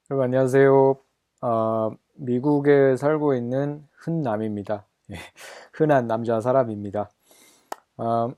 여러분 안녕하세요. 미국에 살고 있는 흔남입니다. 예, 흔한 남자 사람입니다. 아,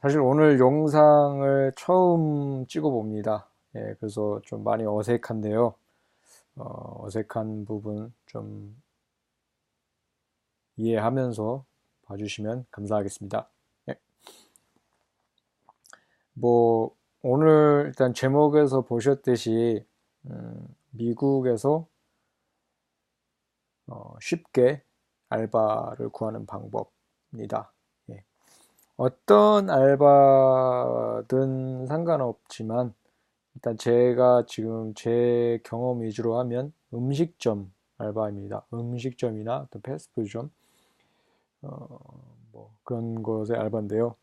사실 오늘 영상을 처음 찍어봅니다. 그래서 좀 많이 어색한데요. 어색한 부분 좀 이해하면서 봐주시면 감사하겠습니다. 예, 뭐 오늘 일단 제목에서 보셨듯이 미국에서 쉽게 알바를 구하는 방법입니다. 예. 어떤 알바든 상관없지만 일단 제가 지금 제 경험 위주로 하면 음식점 알바입니다. 음식점이나 어떤 패스트푸드점 뭐 그런 것의 알바인데요.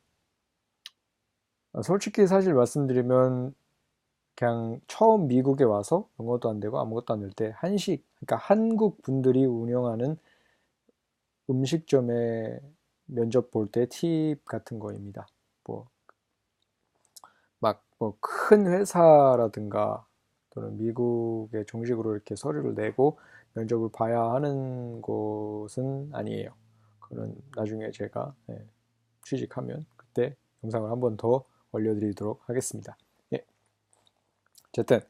솔직히 사실 말씀드리면 그냥 처음 미국에 와서 영어도 안 되고 아무것도 안 될 때 한식, 그러니까 한국 분들이 운영하는 음식점에 면접 볼 때 팁 같은 거입니다. 뭐 막 뭐 큰 회사라든가 또는 미국의 정식으로 이렇게 서류를 내고 면접을 봐야 하는 곳은 아니에요. 그는 나중에 제가 취직하면 그때 영상을 한번 더 올려드리도록 하겠습니다. 예, 어쨌든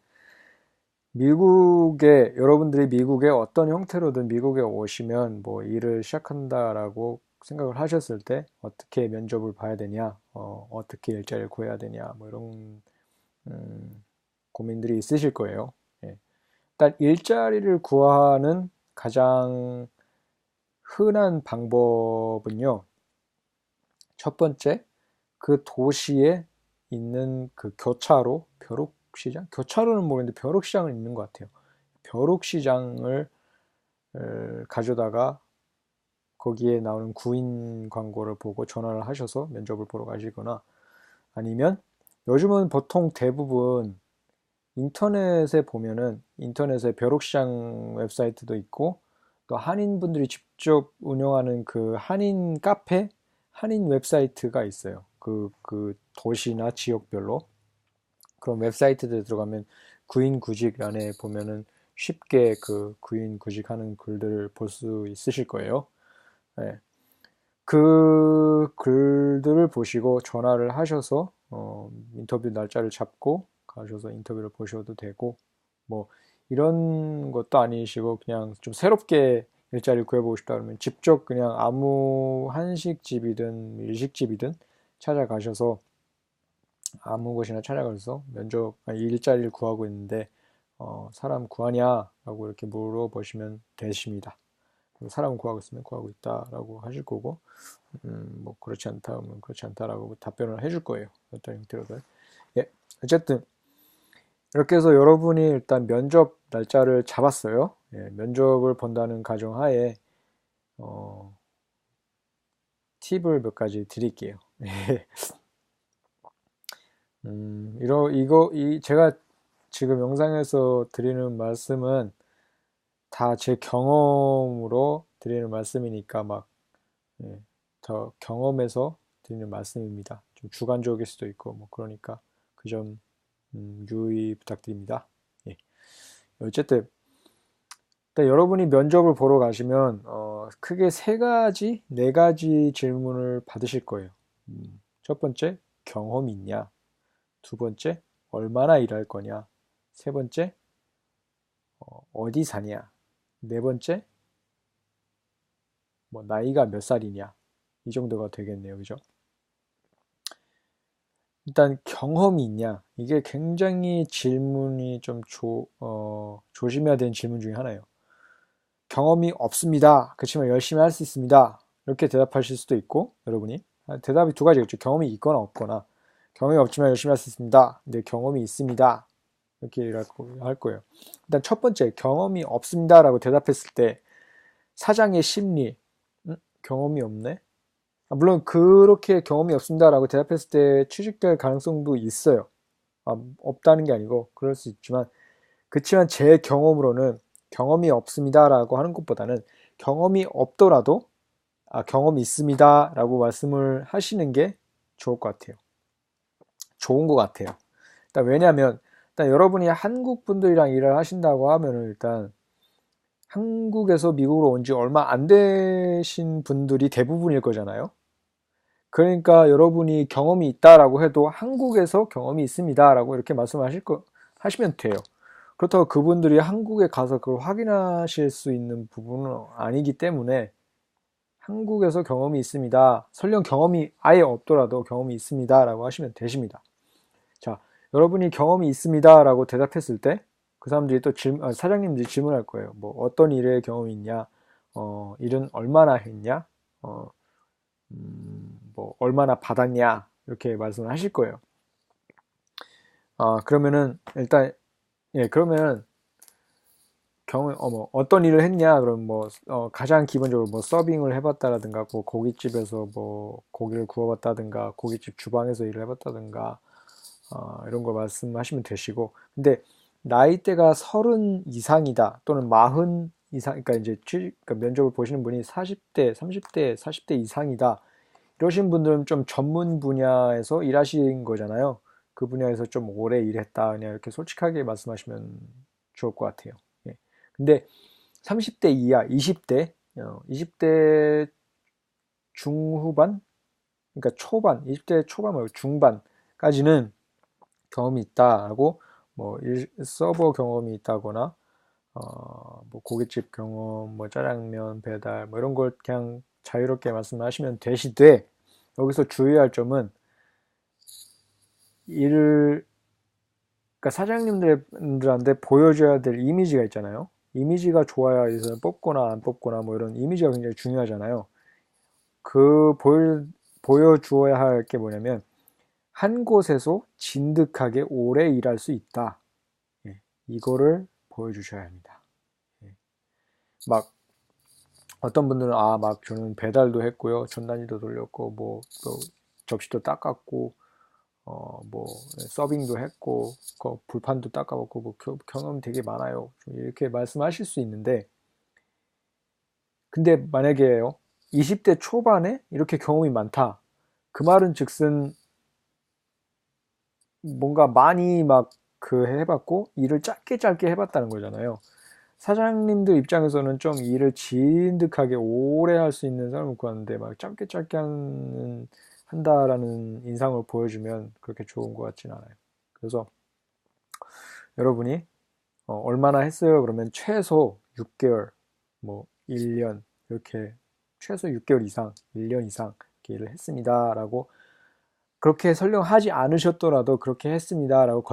미국에 여러분들이 미국에 어떤 형태로든 미국에 오시면 뭐 일을 시작한다라고 생각을 하셨을 때 어떻게 면접을 봐야 되냐, 어떻게 일자리를 구해야 되냐, 뭐 이런 음, 고민들이 있으실 거예요. 예. 일단 일자리를 구하는 가장 흔한 방법은요. 첫 번째, 그 도시에 있는 그 교차로, 벼룩시장? 교차로는 모르겠는데 벼룩시장은 있는 것 같아요. 벼룩시장을 가져다가 거기에 나오는 구인 광고를 보고 전화를 하셔서 면접을 보러 가시거나 아니면 요즘은 보통 대부분 인터넷에 보면은 인터넷에 벼룩시장 웹사이트도 있고 또 한인분들이 직접 운영하는 그 한인 카페, 한인 웹사이트가 있어요. 그 도시나 지역별로. 그런 웹사이트들에 들어가면 구인 구직란에 보면은 쉽게 그 구인 구직하는 글들을 볼 수 있으실 거예요. 예. 그 글들을 보시고 전화를 하셔서 인터뷰 날짜를 잡고 가셔서 인터뷰를 보셔도 되고 뭐 이런 것도 아니시고 그냥 좀 새롭게 일자리를 구해보고 싶다 그러면 직접 그냥 아무 한식집이든 일식집이든 찾아가셔서 아무 곳이나 찾아가셔서 일자리를 구하고 있는데 사람 구하냐라고 이렇게 물어보시면 되십니다. 사람 구하고 있으면 구하고 있다라고 하실 거고 뭐 그렇지 않다 하면 그렇지 않다라고 답변을 해줄 거예요. 어떤 형태로든. 예, 어쨌든 이렇게 해서 여러분이 일단 면접 날짜를 잡았어요. 예, 면접을 본다는 가정하에 어, 팁을 몇 가지 드릴게요. 제가 지금 영상에서 드리는 말씀은 다 제 경험으로 드리는 말씀이니까 막 예, 더 경험에서 드리는 말씀입니다. 좀 주관적일 수도 있고 뭐 그러니까 그 점 유의 부탁드립니다. 예. 어쨌든 일단 여러분이 면접을 보러 가시면 크게 세 가지, 네 가지 질문을 받으실 거예요. 첫 번째, 경험이 있냐? 두 번째, 얼마나 일할 거냐? 세 번째, 어디 사냐? 네 번째, 뭐 나이가 몇 살이냐? 이 정도가 되겠네요. 그죠? 일단 경험이 있냐? 이게 굉장히 질문이 좀 조심해야 되는 질문 중에 하나예요. 경험이 없습니다. 그렇지만 열심히 할 수 있습니다. 이렇게 대답하실 수도 있고, 여러분이. 대답이 두 가지겠죠. 경험이 있거나 없거나. 경험이 없지만 열심히 할 수 있습니다. 근데 경험이 있습니다. 이렇게 할 거예요. 일단 첫 번째, 경험이 없습니다라고 대답했을 때 사장의 심리, 경험이 없네? 물론 그렇게 경험이 없습니다라고 대답했을 때 취직될 가능성도 있어요. 없다는 게 아니고 그럴 수 있지만 그치만 제 경험으로는 경험이 없습니다라고 하는 것보다는 경험이 없더라도 경험이 있습니다라고 말씀을 하시는 게 좋을 것 같아요. 좋은 것 같아요. 일단 왜냐면 일단 여러분이 한국 분들이랑 일을 하신다고 하면은 일단 한국에서 미국으로 온 지 얼마 안 되신 분들이 대부분일 거잖아요. 그러니까 여러분이 경험이 있다라고 해도 한국에서 경험이 있습니다라고 이렇게 하시면 돼요. 그렇다고 그분들이 한국에 가서 그걸 확인하실 수 있는 부분은 아니기 때문에 한국에서 경험이 있습니다. 설령 경험이 아예 없더라도 경험이 있습니다라고 하시면 되십니다. 자, 여러분이 경험이 있습니다라고 대답했을 때 그 사람들이 또 사장님들이 질문할 거예요. 뭐 어떤 일에 경험이 있냐? 일은 얼마나 했냐? 어, 뭐 얼마나 받았냐? 이렇게 말씀을 하실 거예요. 그러면은 일단 그러면 뭐 어떤 일을 했냐? 그럼 뭐 가장 기본적으로 뭐 서빙을 해봤다라든가, 뭐 고깃집에서 뭐 고기를 구워봤다든가, 고깃집 주방에서 일을 해봤다든가, 이런 걸 말씀하시면 되시고, 근데 나이대가 30 이상이다 또는 40 이상, 그러니까 이제 그러니까 면접을 보시는 분이 40대, 30대, 40대 이상이다 이러신 분들은 좀 전문 분야에서 일하신 거잖아요. 그 분야에서 좀 오래 일했다, 그냥 이렇게 솔직하게 말씀하시면 좋을 것 같아요. 예. 근데 30대 이하, 20대, 20대 중후반, 그러니까 초반, 20대 초반 말고 중반까지는 경험이 있다라고, 뭐 서버 경험이 있다거나, 뭐 고깃집 경험, 뭐 짜장면 배달, 뭐 이런 걸 그냥 자유롭게 말씀하시면 되시되, 여기서 주의할 점은 일을, 그러니까 사장님들한테 보여줘야 될 이미지가 있잖아요. 이미지가 좋아야 해서 뽑거나 안 뽑거나 뭐 이런 이미지가 굉장히 중요하잖아요. 그 보여주어야 할 게 뭐냐면 한 곳에서 진득하게 오래 일할 수 있다. 예, 이거를 보여주셔야 합니다. 예, 막 어떤 분들은 막 저는 배달도 했고요, 전단지도 돌렸고, 뭐 또 접시도 닦았고, 뭐 서빙도 했고, 불판도 닦아봤고, 뭐 경험 되게 많아요. 좀 이렇게 말씀하실 수 있는데, 근데 만약에요, 20대 초반에 이렇게 경험이 많다. 그 말은 즉슨 뭔가 많이 막 해봤고 일을 짧게 짧게 해봤다는 거잖아요. 사장님들 입장에서는 좀 일을 진득하게 오래 할 수 있는 사람을 구하는데 막 짧게 짧게 한다라는 인상을 보여주면 그렇게 좋은 것 같진 않아요. 그래서 여러분이 얼마나 했어요? 그러면 최소 6개월, 뭐 1년, 이렇게 최소 6개월 이상, 1년 이상 이렇게 일을 했습니다라고, 그렇게 설령 하지 않으셨더라도 그렇게 했습니다라고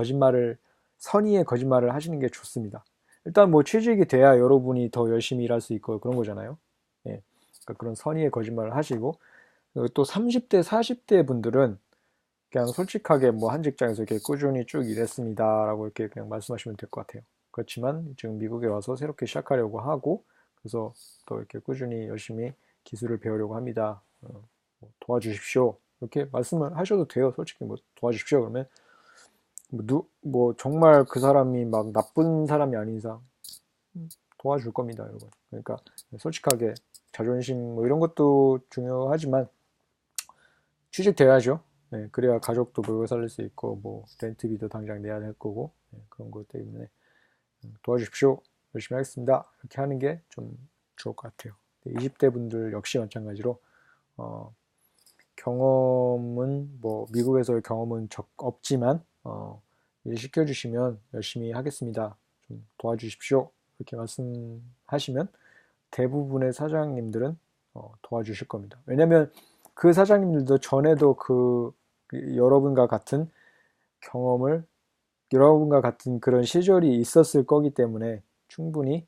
선의의 거짓말을 하시는 게 좋습니다. 일단 뭐 취직이 돼야 여러분이 더 열심히 일할 수 있고 그런 거잖아요. 예. 그러니까 그런 선의의 거짓말을 하시고, 그리고 또 30대, 40대 분들은 그냥 솔직하게 뭐 한 직장에서 이렇게 꾸준히 쭉 일했습니다라고 이렇게 그냥 말씀하시면 될 것 같아요. 그렇지만 지금 미국에 와서 새롭게 시작하려고 하고, 그래서 또 이렇게 꾸준히 열심히 기술을 배우려고 합니다. 뭐 도와주십시오. 이렇게 말씀을 하셔도 돼요. 솔직히 뭐 도와주십시오. 그러면 뭐 정말 그 사람이 막 나쁜 사람이 아닌 이상 도와줄 겁니다, 여러분. 그러니까 솔직하게, 자존심 뭐 이런 것도 중요하지만 취직돼야죠. 네, 그래야 가족도 먹여 살릴 수 있고, 뭐 렌트비도 당장 내야 될 거고, 그런 것 때문에 도와주십시오. 열심히 하겠습니다. 이렇게 하는 게 좀 좋을 것 같아요. 20대 분들 역시 마찬가지로 어, 경험은 뭐 미국에서의 경험은 없지만 일 시켜주시면 열심히 하겠습니다. 좀 도와주십시오. 이렇게 말씀하시면 대부분의 사장님들은 도와주실 겁니다. 왜냐면 그 사장님들도 전에도 여러분과 같은 경험을, 여러분과 같은 그런 시절이 있었을 거기 때문에 충분히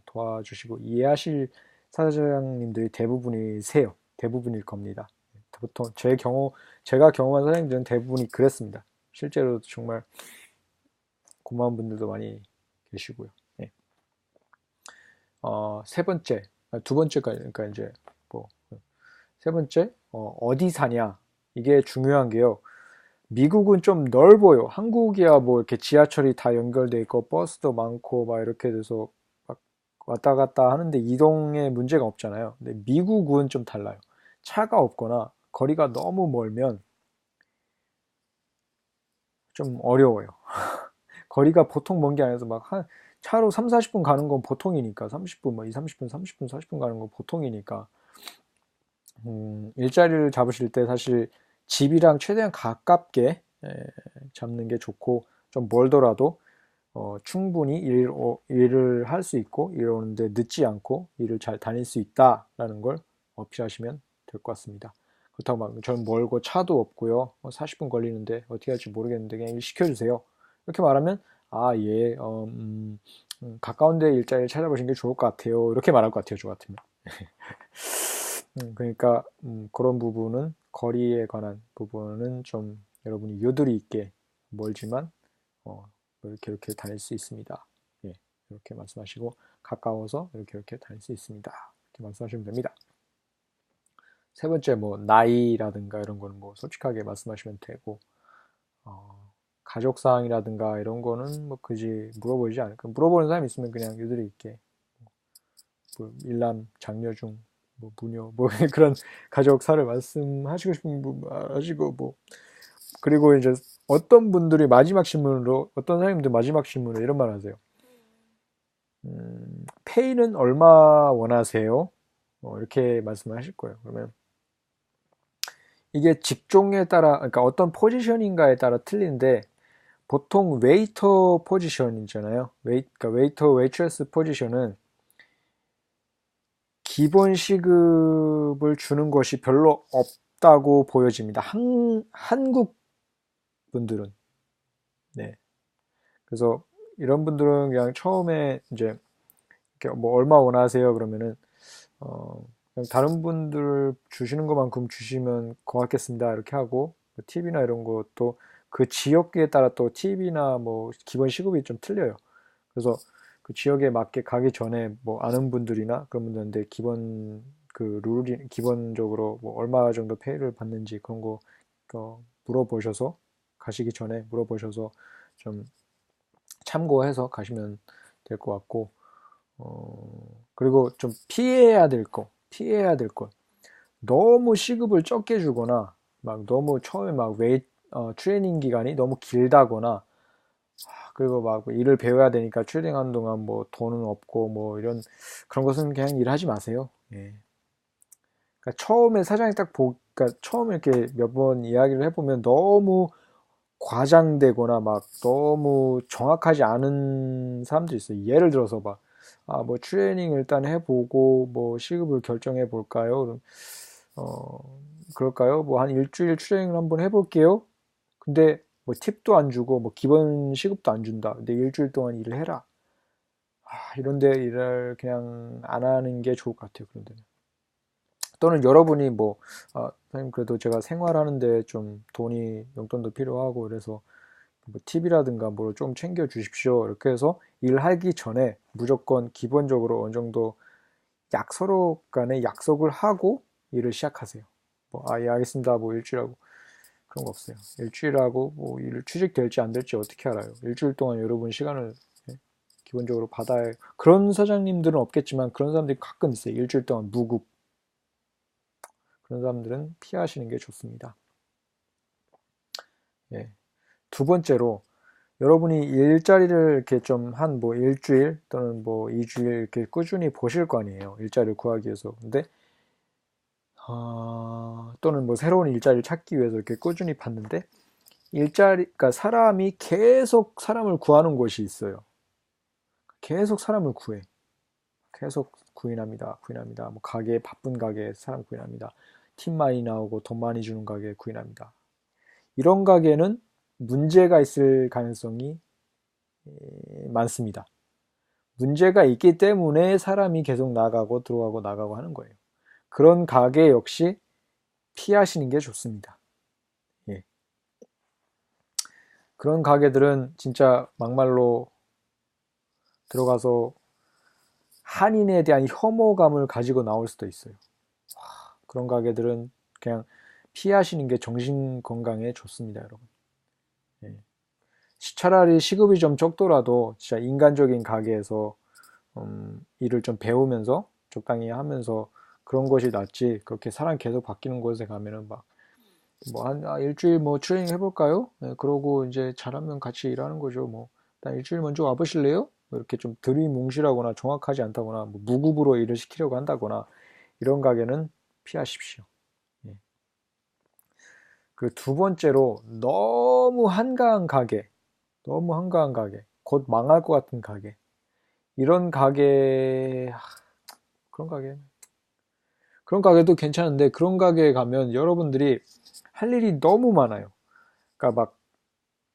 도와주시고 이해하실 사장님들이 대부분이세요. 대부분일 겁니다. 보통 제가 경험한 사장님들은 대부분이 그랬습니다. 실제로 정말 고마운 분들도 많이 계시고요. 예. 세 번째, 두 번째까지, 그러니까 이제 뭐, 세 번째, 어디 사냐? 이게 중요한 게요. 미국은 좀 넓어요. 한국이야 뭐 이렇게 지하철이 다 연결돼 있고 버스도 많고 막 이렇게 돼서 막 왔다 갔다 하는데 이동에 문제가 없잖아요. 근데 미국은 좀 달라요. 차가 없거나 거리가 너무 멀면 좀 어려워요. 거리가 보통 먼 게 아니라서 막 차로 3, 40분 가는 건 보통이니까 30분, 뭐 2, 30분, 30분, 40분 가는 건 보통이니까 일자리를 잡으실 때 사실 집이랑 최대한 가깝게 잡는 게 좋고 좀 멀더라도 충분히 일을 할 수 있고 이러는데 늦지 않고 일을 잘 다닐 수 있다라는 걸 어필하시면 될 것 같습니다. 그렇다고 막 저는 멀고 차도 없고요. 40분 걸리는데 어떻게 할지 모르겠는데 그냥 일 시켜주세요. 이렇게 말하면 아, 예, 가까운 데 일자리를 찾아보시는 게 좋을 것 같아요. 이렇게 말할 것 같아요, 저 같으면. 그러니까 그런 부분은 거리에 관한 부분은 좀 여러분이 유도리 있게 멀지만 어, 이렇게 다닐 수 있습니다. 예, 이렇게 말씀하시고 가까워서 이렇게 다닐 수 있습니다. 이렇게 말씀하시면 됩니다. 세 번째 뭐 나이라든가 이런 거는 뭐 솔직하게 말씀하시면 되고 가족 사항이라든가 이런 거는 뭐 굳이 물어보지 않을까. 물어보는 사람 있으면 그냥 유도리 있게 뭐 일남 장녀중 뭐 무녀 뭐 그런 가족사를 말씀하시고 싶은 분 하시고 뭐 그리고 이제 어떤 분들이 마지막 질문으로 어떤 사장님들 마지막 질문으로 이런 말 하세요. 페이는 얼마 원하세요? 이렇게 말씀을 하실 거예요. 그러면 이게 직종에 따라 그러니까 어떤 포지션인가에 따라 틀린데 보통 웨이터 포지션이잖아요. 그러니까 웨이터 웨이트레스 포지션은 기본 시급을 주는 것이 별로 없다고 보여집니다. 한국 분들은. 네. 그래서 이런 분들은 그냥 처음에 이제 이렇게 뭐 얼마 원하세요? 그러면은 그냥 다른 분들 주시는 것만큼 주시면 고맙겠습니다. 이렇게 하고 팁이나 이런 것도 그 지역에 따라 또 팁이나 뭐 기본 시급이 좀 틀려요. 그래서 그 지역에 맞게 가기 전에 뭐 아는 분들이나 그런 분들한테 기본 그 룰이 기본적으로 뭐 얼마 정도 페이를 받는지 그런 거 물어보셔서 가시기 전에 물어보셔서 좀 참고해서 가시면 될 것 같고 그리고 좀 피해야 될 것. 너무 시급을 적게 주거나 막 너무 처음에 막 트레이닝 기간이 너무 길다거나 그리고 막 일을 배워야 되니까 트레이닝하는 동안 뭐 돈은 없고 뭐 이런 그런 것은 그냥 일하지 마세요. 예. 그러니까 처음에 사장이 그러니까 처음에 이렇게 몇 번 이야기를 해보면 너무 과장되거나 막 너무 정확하지 않은 사람들이 있어요. 예를 들어서 막, 아, 뭐 트레이닝 일단 해보고 뭐 시급을 결정해 볼까요? 그럼, 어, 그럴까요? 뭐 한 일주일 트레이닝을 한번 해볼게요. 근데 뭐 팁도 안 주고 뭐 기본 시급도 안 준다. 근데 일주일 동안 일을 해라. 이런데 일을 그냥 안 하는 게 좋을 것 같아요. 그런 데는. 또는 여러분이 뭐, 선생님 그래도 제가 생활하는데 좀 돈이 용돈도 필요하고 그래서 뭐 팁이라든가 뭐 좀 챙겨 주십시오. 이렇게 해서 일하기 전에 무조건 기본적으로 어느 정도 서로 간에 약속을 하고 일을 시작하세요. 뭐, 예, 알겠습니다. 뭐 일주일하고 그런 거 없어요. 일주일하고 뭐 일 취직될지 안 될지 어떻게 알아요? 일주일 동안 여러분 시간을 기본적으로 받아야 그런 사장님들은 없겠지만 그런 사람들이 가끔 있어요. 일주일 동안 무급 그런 사람들은 피하시는 게 좋습니다. 예. 두 번째로 여러분이 일자리를 이렇게 좀 한 뭐 일주일 또는 뭐 2주일 이렇게 꾸준히 보실 거 아니에요. 일자리를 구하기 위해서. 근데 또는 뭐 새로운 일자리를 찾기 위해서 이렇게 꾸준히 봤는데 그러니까 사람이 계속 사람을 구하는 곳이 있어요. 계속 사람을 구해. 계속 구인합니다. 뭐 바쁜 가게에 사람 구인합니다. 팀 많이 나오고 돈 많이 주는 가게에 구인합니다. 이런 가게는 문제가 있을 가능성이 많습니다. 문제가 있기 때문에 사람이 계속 나가고 들어가고 나가고 하는 거예요. 그런 가게 역시 피하시는 게 좋습니다. 예. 그런 가게들은 진짜 막말로 들어가서 한인에 대한 혐오감을 가지고 나올 수도 있어요. 그런 가게들은 그냥 피하시는 게 정신 건강에 좋습니다, 여러분. 예. 차라리 시급이 좀 적더라도 진짜 인간적인 가게에서 일을 좀 배우면서 적당히 하면서 그런 것이 낫지 그렇게 사람 계속 바뀌는 곳에 가면은 막 뭐 일주일 뭐 트레이닝 해볼까요? 네, 그러고 이제 잘하면 같이 일하는 거죠. 뭐 일단 일주일 먼저 와보실래요? 뭐 이렇게 좀 들이뭉실하거나 정확하지 않다거나 뭐 무급으로 일을 시키려고 한다거나 이런 가게는 피하십시오. 예. 그 두 번째로 너무 한가한 가게, 곧 망할 것 같은 가게, 이런 가게, 그런 가게, 그런 가게도 괜찮은데 그런 가게에 가면 여러분들이 할 일이 너무 많아요. 그러니까 막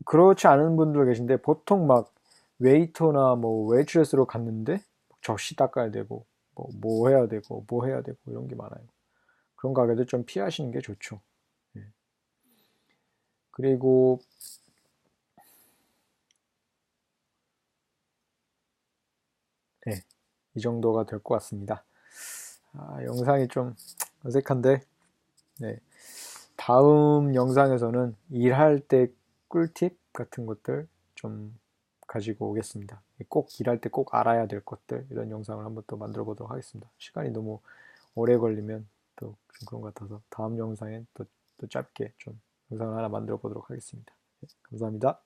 그렇지 않은 분들 계신데 보통 막 웨이터나 뭐 웨이트레스로 갔는데 접시 닦아야 되고 뭐 해야 되고 뭐 해야 되고 이런 게 많아요. 그런 가게들 좀 피하시는 게 좋죠. 예. 그리고 예, 이 정도가 될 것 같습니다. 영상이 좀 어색한데 네, 다음 영상에서는 일할 때 꿀팁 같은 것들 좀 가지고 오겠습니다. 꼭 일할 때 꼭 알아야 될 것들 이런 영상을 한번 또 만들어 보도록 하겠습니다. 시간이 너무 오래 걸리면 또 좀 그런 것 같아서 다음 영상엔 또 짧게 좀 영상을 하나 만들어 보도록 하겠습니다. 네, 감사합니다.